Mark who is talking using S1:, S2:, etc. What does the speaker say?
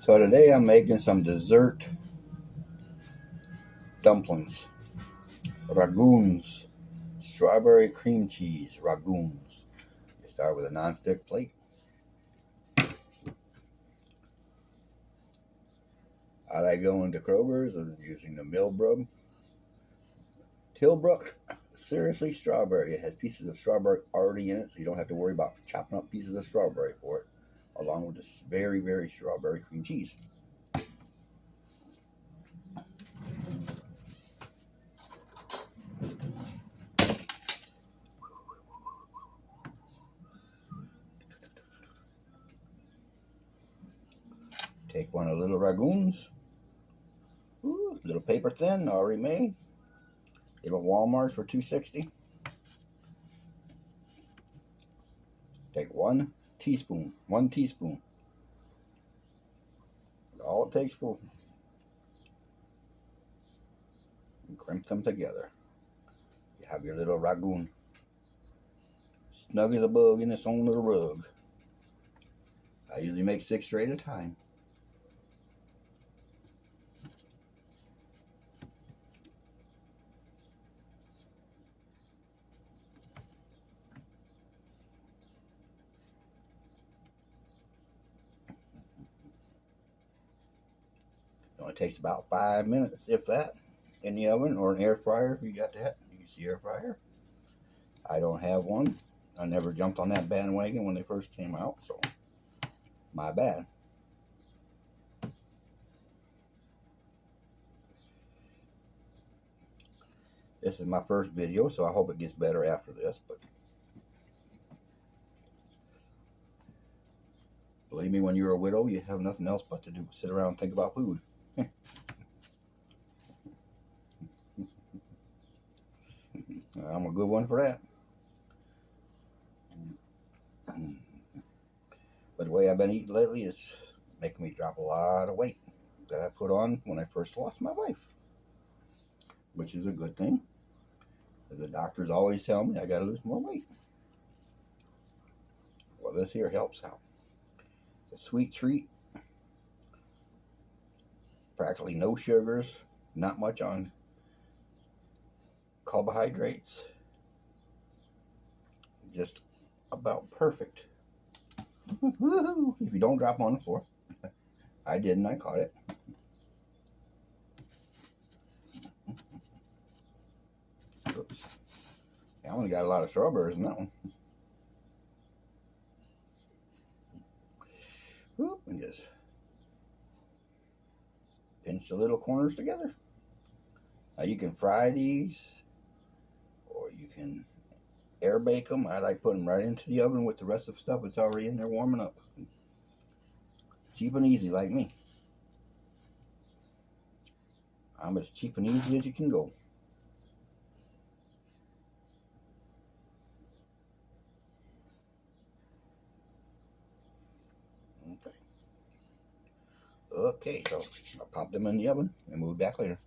S1: So today I'm making some dessert dumplings, ragoons, strawberry cream cheese ragoons. You start with a non-stick plate. I like going to Kroger's and using the Millbrook Tilbrook. Seriously, strawberry. It has pieces of strawberry already in it, so you don't have to worry about chopping up pieces of strawberry for it, along with this very, very strawberry cream cheese. Take one of the little ragoons. Ooh, little paper thin, already made. Get them at Walmart for $2.60. Take one teaspoon. That's all it takes for, and crimp them together. You have your little ragoon. Snug as a bug in its own little rug. I usually make 6 straight at a time. It only takes about 5 minutes, if that, in the oven or an air fryer if you got that. Use the air fryer. I don't have one. I never jumped on that bandwagon when they first came out, so my bad. This is my first video, so I hope it gets better after this, but believe me, when you're a widow, you have nothing else but to do sit around and think about food. I'm a good one for that. But the way I've been eating lately is making me drop a lot of weight that I put on when I first lost my wife, which is a good thing. The doctors always tell me I gotta lose more weight. Well, this here helps out. A sweet treat, practically no sugars, not much on carbohydrates, just about perfect. If you don't drop on the floor. I didn't, I caught it. Oops. I only got a lot of strawberries in that one. Oop, and just pinch the little corners together. Now you can fry these, or you can air bake them. I like putting them right into the oven with the rest of the stuff that's already in there warming up. Cheap and easy like me. I'm as cheap and easy as you can go. Okay, so I'll pop them in the oven and move back later.